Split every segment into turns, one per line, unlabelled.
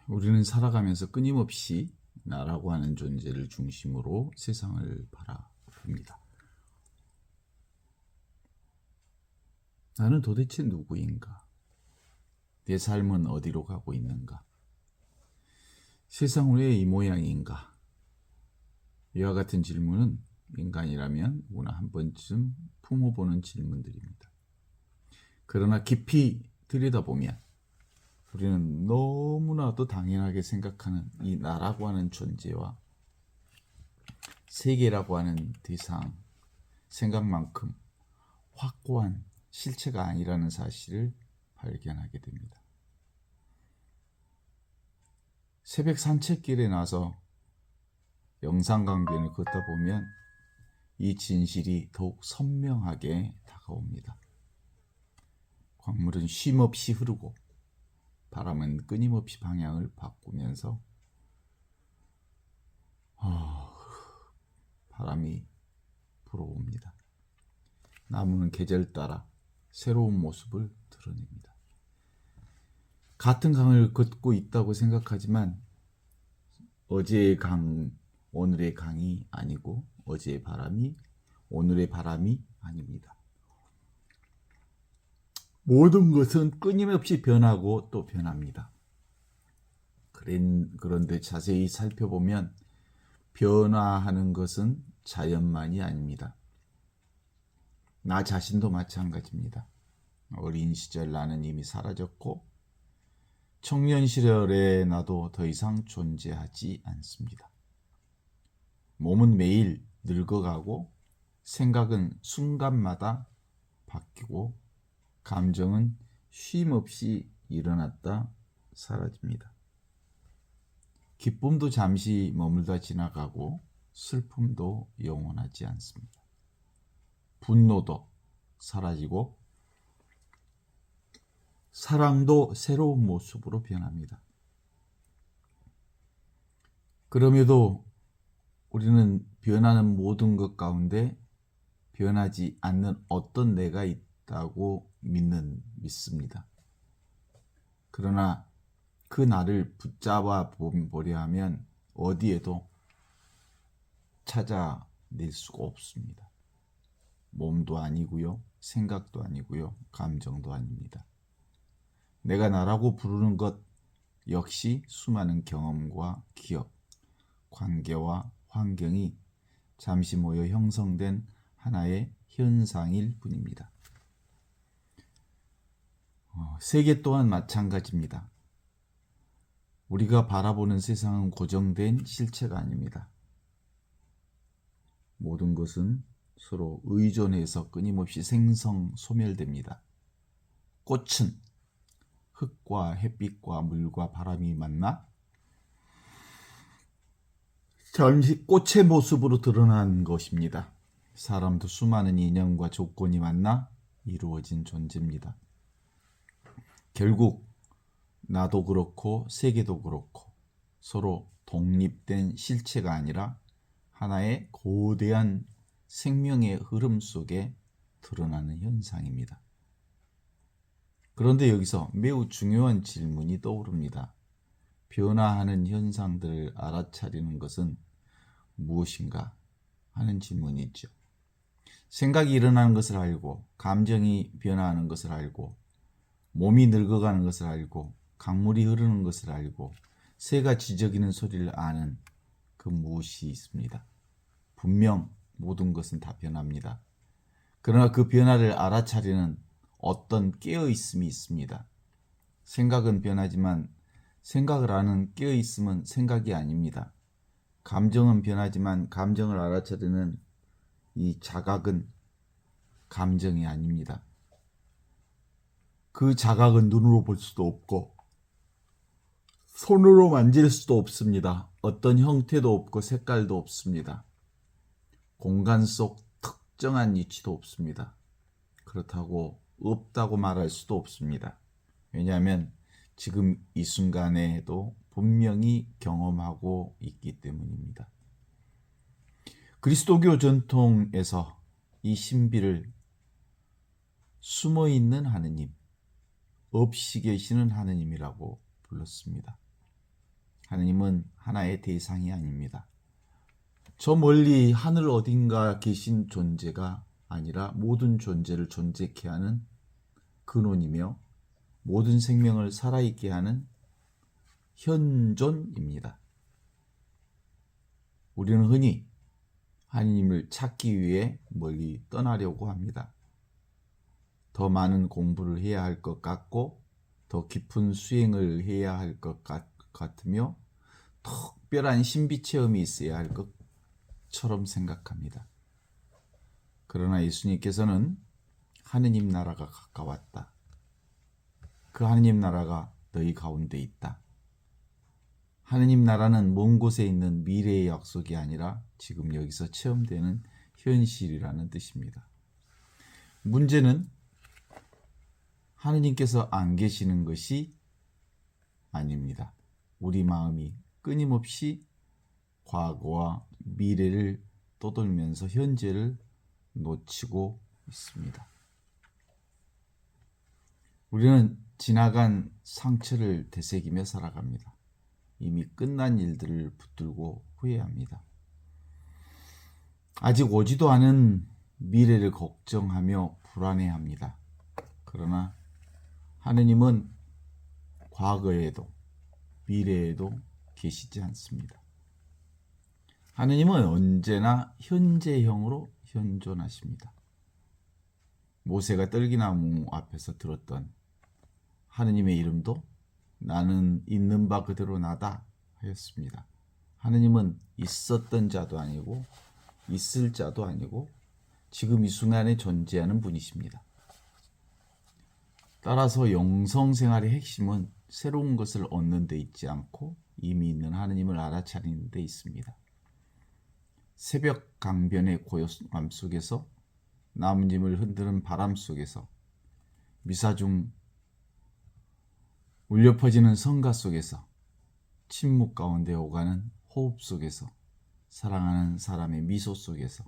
우리는 살아가면서 끊임없이 나라고 하는 존재를 중심으로 세상을 바라봅니다. 나는 도대체 누구인가? 내 삶은 어디로 가고 있는가? 세상은 왜 이 모양인가? 이와 같은 질문은 인간이라면 누구나 한 번쯤 품어보는 질문들입니다. 그러나 깊이 들여다보면 우리는 너무나도 당연하게 생각하는 이 나라고 하는 존재와 세계라고 하는 대상, 생각만큼 확고한 실체가 아니라는 사실을 발견하게 됩니다. 새벽 산책길에 나서 영산강변을 걷다 보면 이 진실이 더욱 선명하게 다가옵니다. 강물은 쉼없이 흐르고 바람은 끊임없이 방향을 바꾸면서 바람이 불어옵니다. 나무는 계절 따라 새로운 모습을 드러냅니다. 같은 강을 걷고 있다고 생각하지만 어제의 강, 오늘의 강이 아니고 어제의 바람이 오늘의 바람이 아닙니다. 모든 것은 끊임없이 변하고 또 변합니다. 그런데 자세히 살펴보면 변화하는 것은 자연만이 아닙니다. 나 자신도 마찬가지입니다. 어린 시절 나는 이미 사라졌고 청년 시절의 나도 더 이상 존재하지 않습니다. 몸은 매일 늙어가고 생각은 순간마다 바뀌고 감정은 쉼없이 일어났다 사라집니다. 기쁨도 잠시 머물다 지나가고 슬픔도 영원하지 않습니다. 분노도 사라지고 사랑도 새로운 모습으로 변합니다. 그럼에도 우리는 변하는 모든 것 가운데 변하지 않는 어떤 내가 있다고 믿습니다. 그러나 그 나를 붙잡아 보려 하면 어디에도 찾아낼 수가 없습니다. 몸도 아니고요, 생각도 아니고요, 감정도 아닙니다. 내가 나라고 부르는 것 역시 수많은 경험과 기억, 관계와 환경이 잠시 모여 형성된 하나의 현상일 뿐입니다. 세계 또한 마찬가지입니다. 우리가 바라보는 세상은 고정된 실체가 아닙니다. 모든 것은 서로 의존해서 끊임없이 생성, 소멸됩니다. 꽃은 흙과 햇빛과 물과 바람이 만나 잠시 꽃의 모습으로 드러난 것입니다. 사람도 수많은 인연과 조건이 만나 이루어진 존재입니다. 결국 나도 그렇고 세계도 그렇고 서로 독립된 실체가 아니라 하나의 거대한 생명의 흐름 속에 드러나는 현상입니다. 그런데 여기서 매우 중요한 질문이 떠오릅니다. 변화하는 현상들을 알아차리는 것은 무엇인가 하는 질문이죠. 생각이 일어나는 것을 알고 감정이 변화하는 것을 알고 몸이 늙어가는 것을 알고 강물이 흐르는 것을 알고 새가 지저귀는 소리를 아는 그 무엇이 있습니다. 분명 모든 것은 다 변합니다. 그러나 그 변화를 알아차리는 어떤 깨어있음이 있습니다. 생각은 변하지만 생각을 아는 깨어있음은 생각이 아닙니다. 감정은 변하지만 감정을 알아차리는 이 자각은 감정이 아닙니다. 그 자각은 눈으로 볼 수도 없고 손으로 만질 수도 없습니다. 어떤 형태도 없고 색깔도 없습니다. 공간 속 특정한 위치도 없습니다. 그렇다고 없다고 말할 수도 없습니다. 왜냐하면 지금 이 순간에도 분명히 경험하고 있기 때문입니다. 그리스도교 전통에서 이 신비를 숨어있는 하느님, 없이 계시는 하느님이라고 불렀습니다. 하느님은 하나의 대상이 아닙니다. 저 멀리 하늘 어딘가 계신 존재가 아니라 모든 존재를 존재케 하는 근원이며 모든 생명을 살아있게 하는 현존입니다. 우리는 흔히 하느님을 찾기 위해 멀리 떠나려고 합니다. 더 많은 공부를 해야 할 것 같고 더 깊은 수행을 해야 할 것 같으며 특별한 신비 체험이 있어야 할 것처럼 생각합니다. 그러나 예수님께서는 하느님 나라가 가까웠다. 그 하느님 나라가 너희 가운데 있다. 하느님 나라는 먼 곳에 있는 미래의 약속이 아니라 지금 여기서 체험되는 현실이라는 뜻입니다. 문제는 하느님께서 안 계시는 것이 아닙니다. 우리 마음이 끊임없이 과거와 미래를 떠돌면서 현재를 놓치고 있습니다. 우리는 지나간 상처를 되새기며 살아갑니다. 이미 끝난 일들을 붙들고 후회합니다. 아직 오지도 않은 미래를 걱정하며 불안해합니다. 그러나 하느님은 과거에도 미래에도 계시지 않습니다. 하느님은 언제나 현재형으로 현존하십니다. 모세가 떨기나무 앞에서 들었던 하느님의 이름도 나는 있는 바 그대로 나다 하였습니다. 하느님은 있었던 자도 아니고 있을 자도 아니고 지금 이 순간에 존재하는 분이십니다. 따라서 영성생활의 핵심은 새로운 것을 얻는 데 있지 않고 이미 있는 하느님을 알아차리는 데 있습니다. 새벽 강변의 고요함 속에서 나뭇잎을 흔드는 바람 속에서 미사 중 울려 퍼지는 성가 속에서 침묵 가운데 오가는 호흡 속에서 사랑하는 사람의 미소 속에서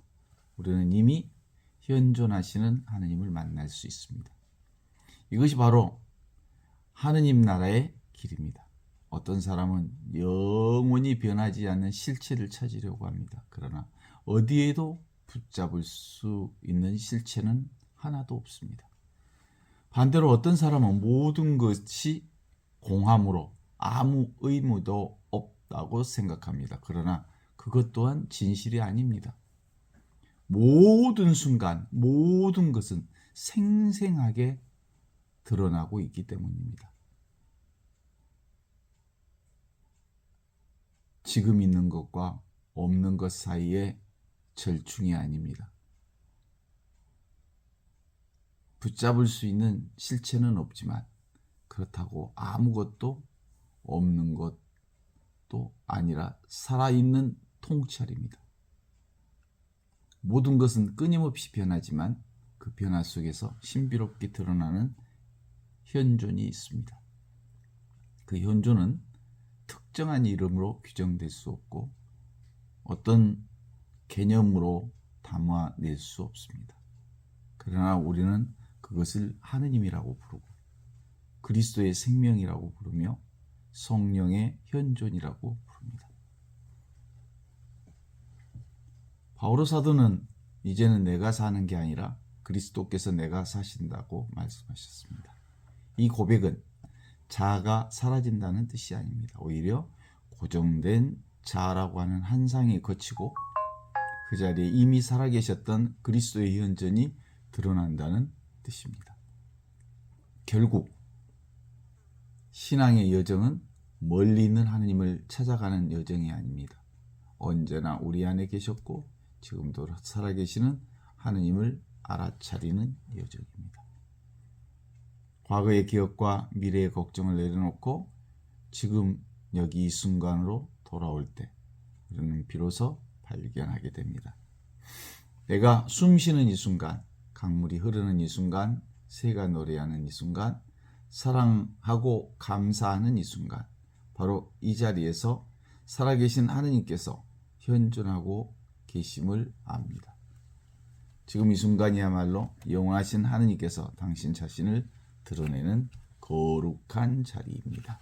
우리는 이미 현존하시는 하느님을 만날 수 있습니다. 이것이 바로 하느님 나라의 길입니다. 어떤 사람은 영원히 변하지 않는 실체를 찾으려고 합니다. 그러나 어디에도 붙잡을 수 있는 실체는 하나도 없습니다. 반대로 어떤 사람은 모든 것이 공함으로 아무 의무도 없다고 생각합니다. 그러나 그것 또한 진실이 아닙니다. 모든 순간, 모든 것은 생생하게 드러나고 있기 때문입니다. 지금 있는 것과 없는 것 사이에 절충이 아닙니다. 붙잡을 수 있는 실체는 없지만 그렇다고 아무것도 없는 것도 아니라 살아있는 통찰입니다. 모든 것은 끊임없이 변하지만 그 변화 속에서 신비롭게 드러나는 현존이 있습니다. 그 현존은 특정한 이름으로 규정될 수 없고 어떤 개념으로 담아낼 수 없습니다. 그러나 우리는 그것을 하느님이라고 부르고 그리스도의 생명이라고 부르며 성령의 현존이라고 부릅니다. 바오로 사도는 이제는 내가 사는 게 아니라 그리스도께서 내가 사신다고 말씀하셨습니다. 이 고백은 자아가 사라진다는 뜻이 아닙니다. 오히려 고정된 자아라고 하는 한상에 거치고 그 자리에 이미 살아계셨던 그리스도의 현존이 드러난다는 뜻입니다. 결국 신앙의 여정은 멀리 있는 하느님을 찾아가는 여정이 아닙니다. 언제나 우리 안에 계셨고 지금도 살아계시는 하느님을 알아차리는 여정입니다. 과거의 기억과 미래의 걱정을 내려놓고 지금 여기 이 순간으로 돌아올 때 우리는 비로소 발견하게 됩니다. 내가 숨 쉬는 이 순간, 강물이 흐르는 이 순간, 새가 노래하는 이 순간, 사랑하고 감사하는 이 순간, 바로 이 자리에서 살아계신 하느님께서 현존하고 계심을 압니다. 지금 이 순간이야말로 영원하신 하느님께서 당신 자신을 드러내는 거룩한 자리입니다.